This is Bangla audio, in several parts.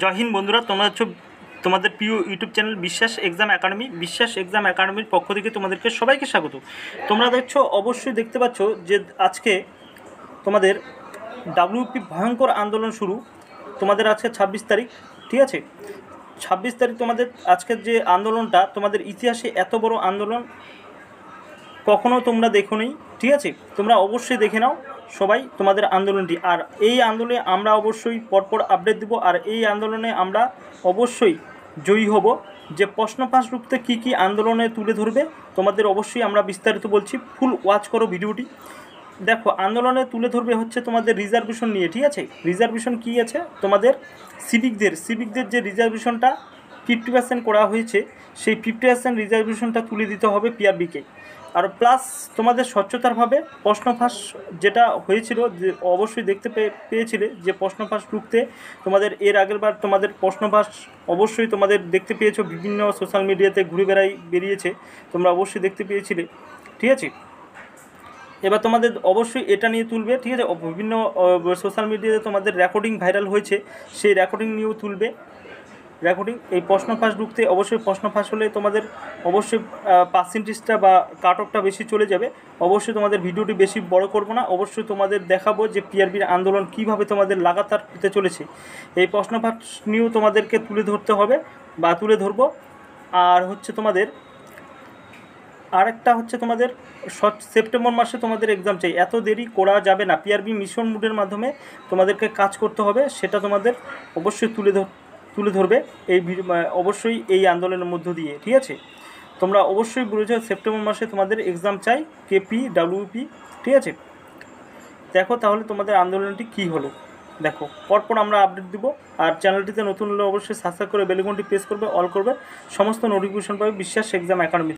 জয় হিন্দ বন্ধুরা, তোমরা হচ্ছে তোমাদের প্রিয় ইউটিউব চ্যানেল বিশ্বাস এক্সাম একাডেমি। বিশ্বাস এক্সাম একাডেমির পক্ষ থেকে তোমাদেরকে সবাইকে স্বাগত। তোমরা দেখছো, অবশ্যই দেখতে পাচ্ছ যে আজকে তোমাদের ডাব্লিউপি ভয়ঙ্কর আন্দোলন শুরু। তোমাদের আজকে 26 তারিখ, ঠিক আছে? 26 তারিখ তোমাদের আজকের যে আন্দোলনটা, তোমাদের ইতিহাসে এত বড় আন্দোলন কখনো তোমরা দেখো নি, ঠিক আছে? তোমরা অবশ্যই দেখে নাও সবাই তোমাদের আন্দোলনটি। আর এই আন্দোলনে আমরা অবশ্যই পরপর আপডেট দেব, আর এই আন্দোলনে আমরা অবশ্যই জয়ী হব। যে প্রশ্ন ফাঁস রূপতে কী কী আন্দোলনে তুলে ধরবে তোমাদের অবশ্যই আমরা বিস্তারিত বলছি, ফুল ওয়াচ করো ভিডিওটি। দেখো, আন্দোলনে তুলে ধরবে হচ্ছে তোমাদের রিজার্ভেশন নিয়ে, ঠিক আছে? রিজার্ভেশন কী আছে তোমাদের? সিভিকদের যে রিজার্ভেশনটা 50% করা হয়েছে, সেই 50% রিজার্ভেশনটা তুলে দিতে হবে পিআরবিকে। আর প্লাস তোমাদের স্বচ্ছতারভাবে প্রশ্ন ফাঁস যেটা হয়েছিল, যে অবশ্যই দেখতে পেয়েছিলে যে প্রশ্ন ফাঁস রুখতে তোমাদের এর আগের বার তোমাদের প্রশ্ন ফাঁস অবশ্যই তোমাদের দেখতে পেয়েছো, বিভিন্ন সোশ্যাল মিডিয়াতে ঘুরে বেরিয়েছে, তোমরা অবশ্যই দেখতে পেয়েছিলে, ঠিক আছে? এবার তোমাদের অবশ্যই এটা নিয়ে তুলবে, ঠিক আছে? বিভিন্ন সোশ্যাল মিডিয়াতে তোমাদের রেকর্ডিং ভাইরাল হয়েছে, সেই রেকর্ডিং নিয়েও তুলবে। এই প্রশ্ন ফাঁস ঢুকতে অবশ্যই প্রশ্ন ফাঁস হলে তোমাদের অবশ্যই পার্সেন্টেজটা বা কাট অফটা বেশি চলে যাবে। অবশ্যই তোমাদের ভিডিওটি বেশি বড় করব না, অবশ্যই তোমাদের দেখাবো যে পিআরবির আন্দোলন কীভাবে তোমাদের লাগাতার হতে চলেছে। এই প্রশ্ন ফাঁস নিয়েও তোমাদেরকে তুলে ধরতে হবে বা তুলে ধরবো। আর হচ্ছে তোমাদের আরেকটা হচ্ছে তোমাদের সেপ্টেম্বর মাসে তোমাদের এক্সাম চাই, এত দেরি করা যাবে না। পিআরবি মিশন মুডের মাধ্যমে তোমাদেরকে কাজ করতে হবে, সেটা তোমাদের অবশ্যই তুলে ধরবে এই অবশ্যই এই আন্দোলনের মধ্য দিয়ে, ঠিক আছে? তোমরা অবশ্যই বুঝেছো সেপ্টেম্বর মাসে তোমাদের এক্সাম চাই, কেপি ডাব্লিউপি, ঠিক আছে? দেখো তাহলে তোমাদের আন্দোলনটি কী হলো, দেখো পরপর আমরা আপডেট দিব। আর চ্যানেলটিতে নতুন হলে অবশ্যই সাবস্ক্রাইব করে বেল আইকনটি প্রেস করবে, অল করবে, সমস্ত নোটিফিকেশন পাবে বিশ্বাস এক্সাম একাডেমি।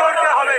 করতে হবে